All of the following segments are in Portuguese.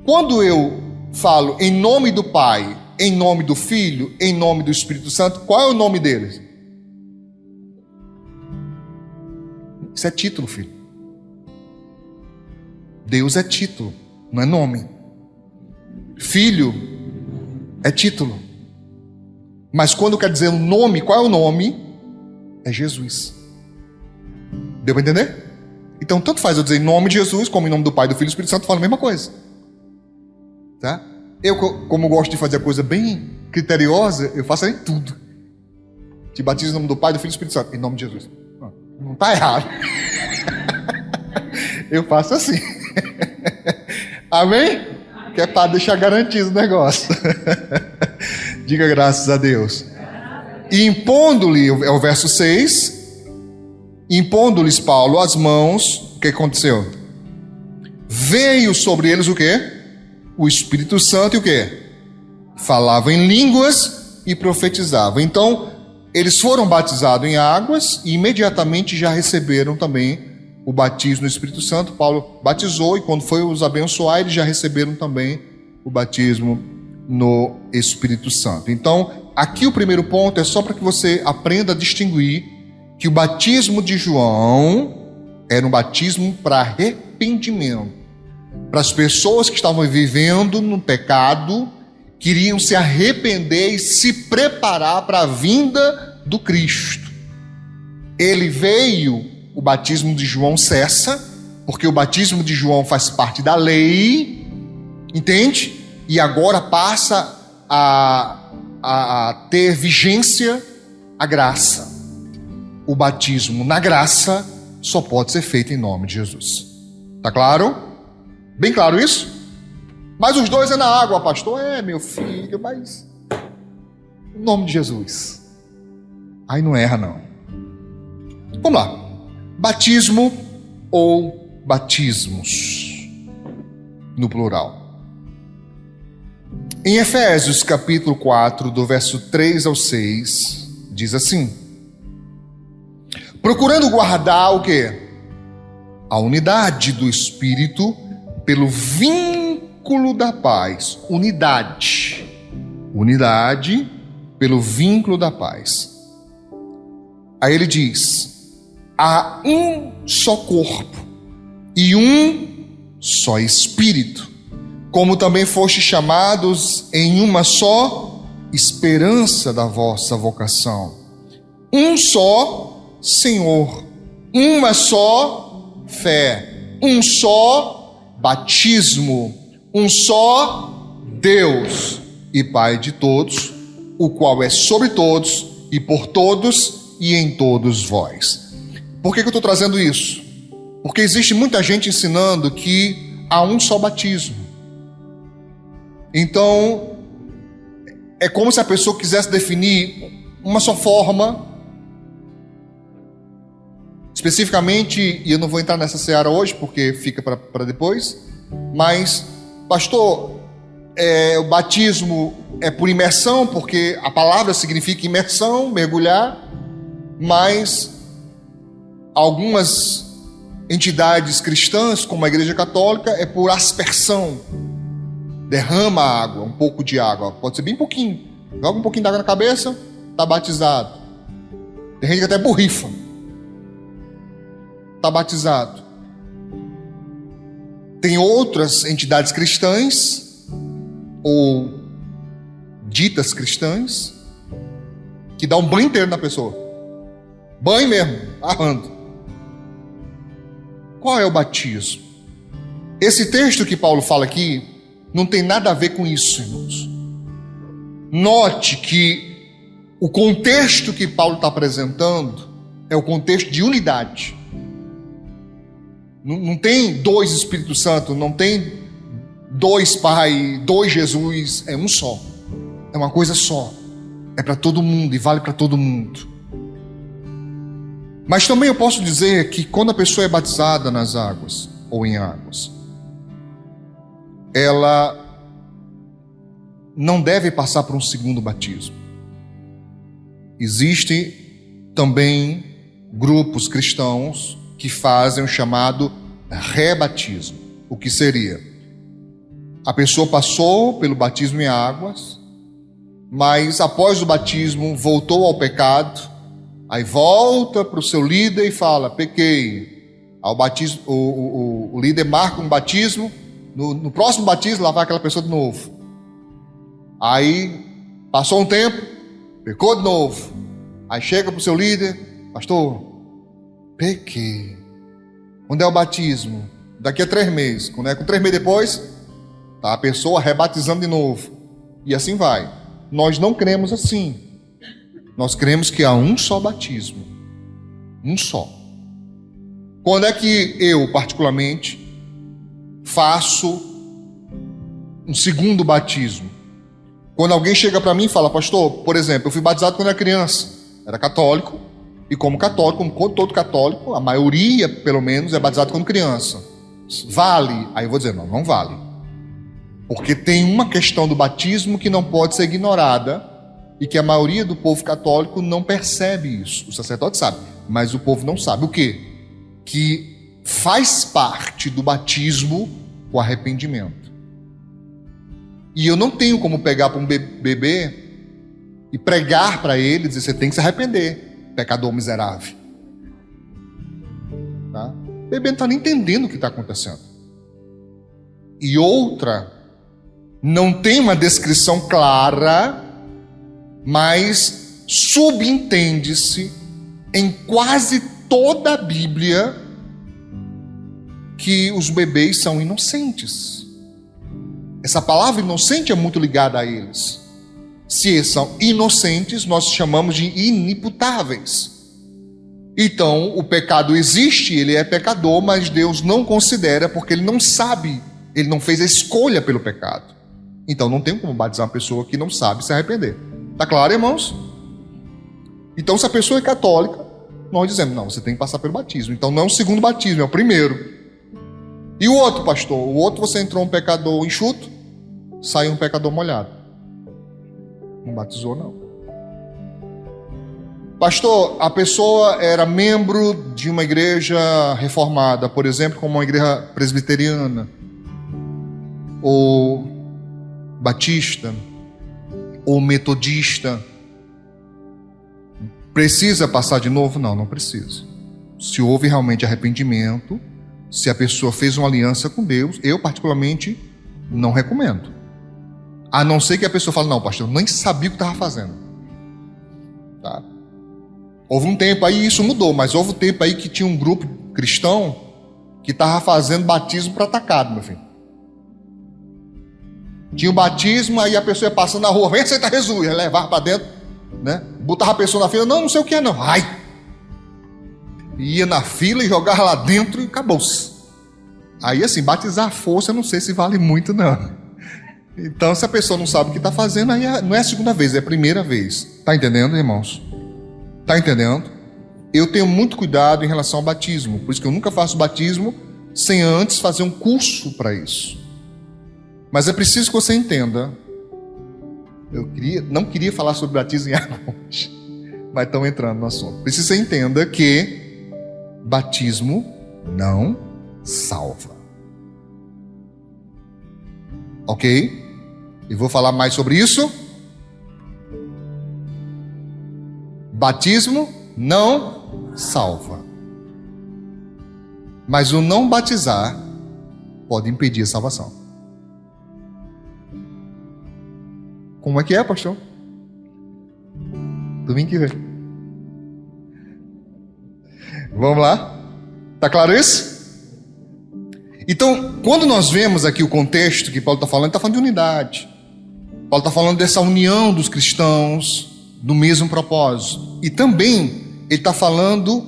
Quando eu falo em nome do Pai, em nome do Filho, em nome do Espírito Santo, qual é o nome deles? Isso é título, filho. Deus é título, não é nome. Filho é título. Mas quando quer dizer um nome, qual é o nome? É Jesus. Deu para entender? Então, tanto faz eu dizer em nome de Jesus, como em nome do Pai, do Filho e do Espírito Santo, eu falo a mesma coisa. Tá? Eu, como gosto de fazer a coisa bem criteriosa, eu faço em tudo. Te batizo em nome do Pai, do Filho e do Espírito Santo. Em nome de Jesus. Não está errado. Eu faço assim. Amém? Que é para deixar garantido o negócio. Diga graças a Deus. E impondo-lhe, é o verso 6, impondo-lhes Paulo as mãos, o que aconteceu? Veio sobre eles o quê? O Espírito Santo e o quê? Falava em línguas e profetizava. Então, eles foram batizados em águas e imediatamente já receberam também o batismo no Espírito Santo. Paulo batizou e quando foi os abençoar, eles já receberam também o batismo no Espírito Santo. Então, aqui o primeiro ponto é só para que você aprenda a distinguir que o batismo de João era um batismo para arrependimento. Para as pessoas que estavam vivendo no pecado, queriam se arrepender e se preparar para a vinda do Cristo. Ele veio, o batismo de João cessa, porque o batismo de João faz parte da lei, entende? E agora passa a ter vigência a graça. O batismo na graça só pode ser feito em nome de Jesus. Tá claro? Bem claro isso? Mas os dois é na água, pastor. É, meu filho, mas em nome de Jesus. Aí não erra, não. Vamos lá. Batismo ou batismos, no plural. Em Efésios capítulo 4, do verso 3 ao 6, diz assim: procurando guardar o quê? A unidade do Espírito pelo vínculo da paz. Unidade pelo vínculo da paz. Aí ele diz: há um só corpo e um só Espírito, como também fostes chamados em uma só esperança da vossa vocação. Um só Senhor, uma só fé, um só batismo, um só Deus e Pai de todos, o qual é sobre todos e por todos e em todos vós. Por que eu estou trazendo isso? Porque existe muita gente ensinando que há um só batismo. Então, é como se a pessoa quisesse definir uma só forma. Especificamente, e eu não vou entrar nessa seara hoje, porque fica para depois, mas, pastor, o batismo é por imersão, porque a palavra significa imersão, mergulhar, mas algumas entidades cristãs, como a Igreja Católica, é por aspersão. Derrama água, um pouco de água, pode ser bem pouquinho, joga um pouquinho de água na cabeça, está batizado. Tem gente que até borrifa, está batizado. Tem outras entidades cristãs, ou ditas cristãs, que dá um banho inteiro na pessoa. Banho mesmo, arrando. Qual é o batismo? Esse texto que Paulo fala aqui não tem nada a ver com isso, irmãos. Note que o contexto que Paulo está apresentando é o contexto de unidade. Não tem dois Espíritos Santos, não tem dois Pai, dois Jesus, é um só. É uma coisa só. É para todo mundo e vale para todo mundo. Mas também eu posso dizer que quando a pessoa é batizada nas águas ou em águas, ela não deve passar por um segundo batismo. Existem também grupos cristãos que fazem o chamado rebatismo. O que seria? A pessoa passou pelo batismo em águas, mas após o batismo voltou ao pecado, aí volta para o seu líder e fala: pequei. Ao batismo, o líder marca um batismo, no próximo batismo lá vai aquela pessoa de novo. Aí passou um tempo, pecou de novo. Aí chega para o seu líder: pastor, pequei. Quando é o batismo? Daqui a 3 meses. Quando é com 3 meses depois, tá a pessoa rebatizando de novo. E assim vai. Nós não cremos assim. Nós cremos que há um só batismo. Um só. Quando é que eu, particularmente, faço um segundo batismo? Quando alguém chega para mim e fala: pastor, por exemplo, eu fui batizado quando era criança. Era católico. E como católico, como todo católico, a maioria, pelo menos, é batizado quando criança. Vale? Aí eu vou dizer: não vale. Porque tem uma questão do batismo que não pode ser ignorada e que a maioria do povo católico não percebe isso. O sacerdote sabe, mas o povo não sabe. O quê? Que faz parte do batismo o arrependimento. E eu não tenho como pegar para um bebê e pregar para ele, dizer: você tem que se arrepender, pecador miserável. Tá? O bebê não está nem entendendo o que está acontecendo. E outra, não tem uma descrição clara, mas subentende-se em quase toda a Bíblia que os bebês são inocentes. Essa palavra inocente é muito ligada a eles. Se eles são inocentes, nós chamamos de inimputáveis. Então, o pecado existe, ele é pecador, mas Deus não considera, porque ele não sabe, ele não fez a escolha pelo pecado. Então, não tem como batizar uma pessoa que não sabe se arrepender. Tá claro, irmãos? Então, se a pessoa é católica, nós dizemos: não, você tem que passar pelo batismo. Então, não é o segundo batismo, é o primeiro. E o outro, pastor? O outro, você entrou um pecador enxuto, saiu um pecador molhado. Não batizou, não. Pastor, a pessoa era membro de uma igreja reformada, por exemplo, como uma igreja presbiteriana, ou batista, ou metodista. Precisa passar de novo? Não, não precisa. Se houve realmente arrependimento, se a pessoa fez uma aliança com Deus, eu particularmente não recomendo. A não ser que a pessoa fale: não, pastor, eu nem sabia o que estava fazendo. Tá? Houve um tempo aí, isso mudou, mas houve um tempo aí que tinha um grupo cristão que estava fazendo batismo para atacado, meu filho. Tinha o batismo, aí a pessoa ia passando na rua: vem aceitar Jesus, ia levar para dentro, né? Botava a pessoa na fila: não sei o que é não. Ai! Ia na fila e jogava lá dentro e acabou-se. Aí assim, batizar a força, eu não sei se vale muito não. Então, se a pessoa não sabe o que está fazendo, aí não é a segunda vez, é a primeira vez. Está entendendo, irmãos? Está entendendo? Eu tenho muito cuidado em relação ao batismo, por isso que eu nunca faço batismo sem antes fazer um curso para isso. Mas é preciso que você entenda. Não queria falar sobre batismo em água hoje, mas estão entrando no assunto. Preciso que você entenda que batismo não salva. Ok? E vou falar mais sobre isso. Batismo não salva. Mas o não batizar pode impedir a salvação. Como é que é, pastor? Domingo que vem. Vamos lá? Tá claro isso? Então, quando nós vemos aqui o contexto que Paulo está falando, ele está falando de unidade. Paulo está falando dessa união dos cristãos do mesmo propósito. E também ele está falando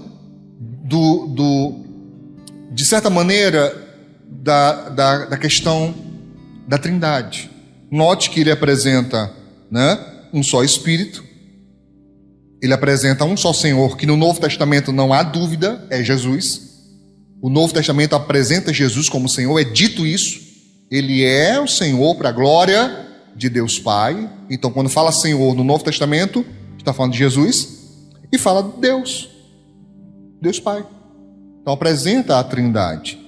de certa maneira, da questão da Trindade. Note que ele apresenta, né, um só Espírito. Ele apresenta um só Senhor, que no Novo Testamento não há dúvida, é Jesus. O Novo Testamento apresenta Jesus como Senhor, é dito isso. Ele é o Senhor para a glória de Deus Pai. Então, quando fala Senhor no Novo Testamento, está falando de Jesus e fala de Deus Pai. Então, apresenta a Trindade.